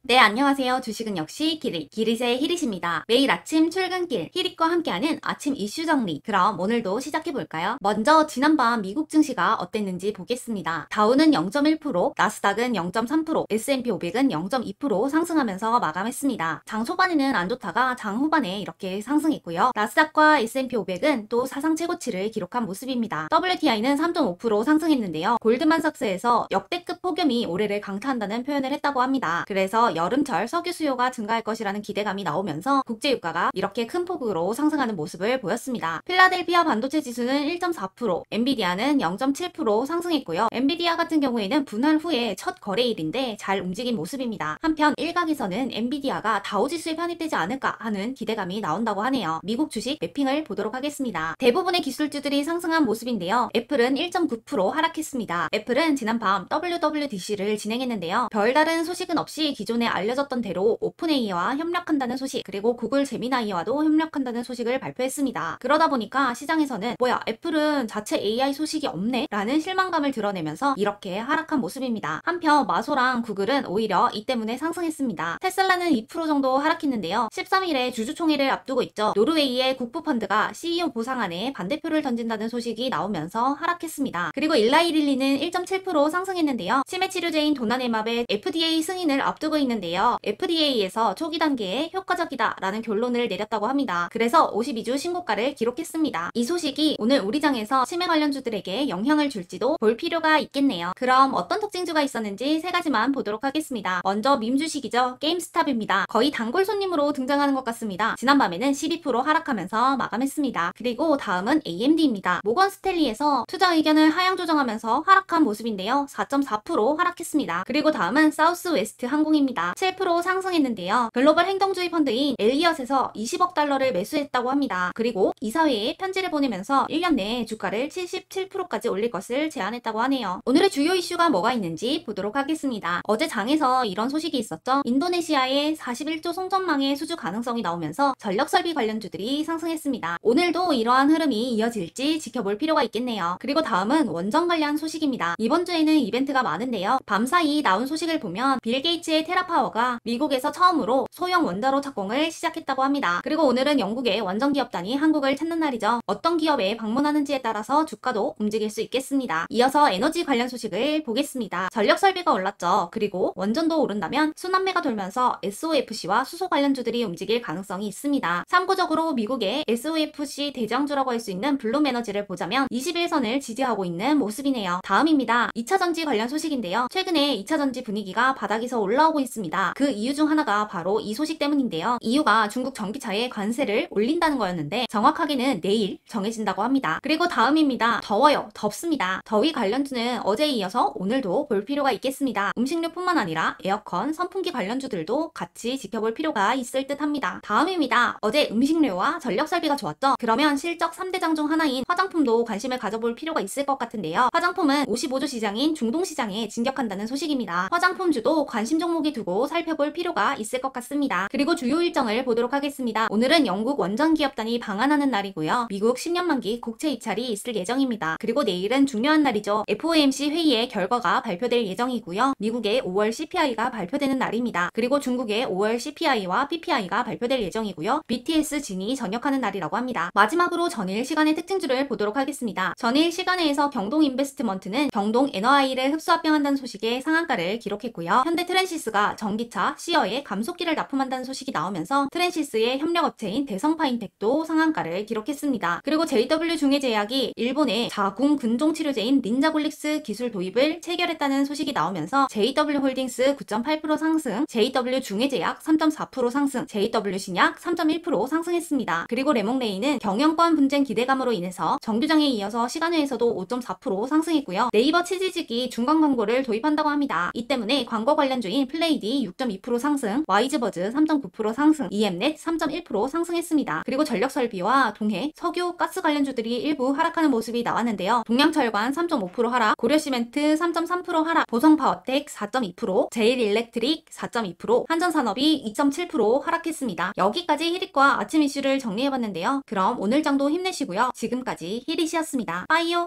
네, 안녕하세요. 주식은 역시 기릿의 히릿입니다. 매일 아침 출근길, 히릿과 함께하는 아침 이슈 정리. 그럼 오늘도 시작해볼까요? 먼저 지난밤 미국 증시가 어땠는지 보겠습니다. 다우는 0.1%, 나스닥은 0.3%, S&P 500은 0.2% 상승하면서 마감했습니다. 장 초반에는 안 좋다가 장 후반에 이렇게 상승했고요. 나스닥과 S&P 500은 또 사상 최고치를 기록한 모습입니다. WTI는 3.5% 상승했는데요. 골드만삭스에서 역대급 폭염이 올해를 강타한다는 표현을 했다고 합니다. 그래서 여름철 석유 수요가 증가할 것이라는 기대감이 나오면서 국제유가가 이렇게 큰 폭으로 상승하는 모습을 보였습니다. 필라델피아 반도체 지수는 1.4%, 엔비디아는 0.7% 상승했고요. 엔비디아 같은 경우에는 분할 후에 첫 거래일인데 잘 움직인 모습입니다. 한편 일각에서는 엔비디아가 다우지수에 편입되지 않을까 하는 기대감이 나온다고 하네요. 미국 주식 매핑을 보도록 하겠습니다. 대부분의 기술주들이 상승한 모습인데요. 애플은 1.9% 하락했습니다. 애플은 지난밤 WWDC를 진행했는데요. 별다른 소식은 없이 기존에 알려졌던 대로 오픈AI와 협력한다는 소식, 그리고 구글 제미나이와도 협력한다는 소식을 발표했습니다. 그러다 보니까 시장에서는 뭐야, 애플은 자체 AI 소식이 없네? 라는 실망감을 드러내면서 이렇게 하락한 모습입니다. 한편 마소랑 구글은 오히려 이 때문에 상승했습니다. 테슬라는 2% 정도 하락했는데요. 13일에 주주총회를 앞두고 있죠. 노르웨이의 국부펀드가 CEO 보상안에 반대표를 던진다는 소식이 나오면서 하락했습니다. 그리고 일라이릴리는 1.7% 상승했는데요. 치매치료제인 도나네맙의 FDA 승인을 앞두고 있는데요. FDA에서 초기 단계에 효과적이다라는 결론을 내렸다고 합니다. 그래서 52주 신고가를 기록했습니다. 이 소식이 오늘 우리 장에서 치매 관련주들에게 영향을 줄지도 볼 필요가 있겠네요. 그럼 어떤 특징주가 있었는지 세 가지만 보도록 하겠습니다. 먼저 밈 주식이죠. 게임스탑입니다. 거의 단골 손님으로 등장하는 것 같습니다. 지난밤에는 12% 하락하면서 마감했습니다. 그리고 다음은 AMD입니다. 모건 스탠리에서 투자 의견을 하향 조정하면서 하락한 모습인데요. 4.4% 하락했습니다. 그리고 다음은 사우스웨스트 항공입니다. 7% 상승했는데요. 글로벌 행동주의 펀드인 엘리엇에서 20억 달러를 매수했다고 합니다. 그리고 이사회에 편지를 보내면서 1년 내에 주가를 77%까지 올릴 것을 제안했다고 하네요. 오늘의 주요 이슈가 뭐가 있는지 보도록 하겠습니다. 어제 장에서 이런 소식이 있었죠. 인도네시아의 41조 송전망의 수주 가능성이 나오면서 전력설비 관련주들이 상승했습니다. 오늘도 이러한 흐름이 이어질지 지켜볼 필요가 있겠네요. 그리고 다음은 원전 관련 소식입니다. 이번 주에는 이벤트가 많은데요. 밤사이 나온 소식을 보면 빌 게이츠의 테라파워가 미국에서 처음으로 소형 원자로 착공을 시작했다고 합니다. 그리고 오늘은 영국의 원전 기업단이 한국을 찾는 날이죠. 어떤 기업에 방문하는지에 따라서 주가도 움직일 수 있겠습니다. 이어서 에너지 관련 소식을 보겠습니다. 전력 설비가 올랐죠. 그리고 원전도 오른다면 순환매가 돌면서 SOFC와 수소 관련주들이 움직일 가능성이 있습니다. 참고적으로 미국의 SOFC 대장주라고 할 수 있는 블룸에너지를 보자면 21선을 지지하고 있는 모습이네요. 다음입니다. 2차전지 관련 소식인데요. 최근에 2차전지 분위기가 바닥에서 올라오고 있습니다. 그 이유 중 하나가 바로 이 소식 때문인데요. 이유가 중국 전기차에 관세를 올린다는 거였는데 정확하게는 내일 정해진다고 합니다. 그리고 다음입니다. 더워요. 덥습니다. 더위 관련주는 어제에 이어서 오늘도 볼 필요가 있겠습니다. 음식료뿐만 아니라 에어컨, 선풍기 관련주들도 같이 지켜볼 필요가 있을 듯 합니다. 다음입니다. 어제 음식료와 전력 설비가 좋았죠? 그러면 실적 3대장 중 하나인 화장품도 관심을 가져볼 필요가 있을 것 같은데요. 화장품은 55조 시장인 중동시장에 진격한다는 소식입니다. 화장품주도 관심 종목이 두고 살펴볼 필요가 있을 것 같습니다. 그리고 주요 일정을 보도록 하겠습니다. 오늘은 영국 원전 기업단이 방한하는 날이고요. 미국 10년 만기 국채 입찰이 있을 예정입니다. 그리고 내일은 중요한 날이죠. FOMC 회의의 결과가 발표될 예정이고요. 미국의 5월 CPI가 발표되는 날입니다. 그리고 중국의 5월 CPI와 PPI가 발표될 예정이고요. BTS 진이 전역하는 날이라고 합니다. 마지막으로 전일 시간의 특징주를 보도록 하겠습니다. 전일 시간에서 경동인베스트먼트는 경동 NOI를 흡수합병한다는 소식에 상한가를 기록했고요. 현대 트랜시스가 전기차 시어에 감속기를 납품한다는 소식이 나오면서 트랜시스의 협력업체인 대성파인텍도 상한가를 기록했습니다. 그리고 JW 중해제약이 일본의 자궁 근종 치료제인 닌자골릭스 기술 도입을 체결했다는 소식이 나오면서 JW홀딩스 9.8% 상승, JW 중해제약 3.4% 상승, JW 신약 3.1% 상승했습니다. 그리고 레몽레이는 경영권 분쟁 기대감으로 인해서 정규장에 이어서 시간외에서도 5.4% 상승했고요. 네이버 치즈직이 중간 광고를 도입한다고 합니다. 이 때문에 광고 관련주인 플레이디 6.2% 상승, 와이즈버즈 3.9% 상승, EM넷 3.1% 상승했습니다. 그리고 전력설비와 동해, 석유, 가스 관련주들이 일부 하락하는 모습이 나왔는데요. 동양철관 3.5% 하락, 고려시멘트 3.3% 하락, 보성파워텍 4.2%, 제일일렉트릭 4.2%, 한전산업이 2.7% 하락했습니다. 여기까지 히릿과 아침 이슈를 정리해봤는데요. 그럼 오늘 장도 힘내시고요. 지금까지 히릿이었습니다. 빠이요!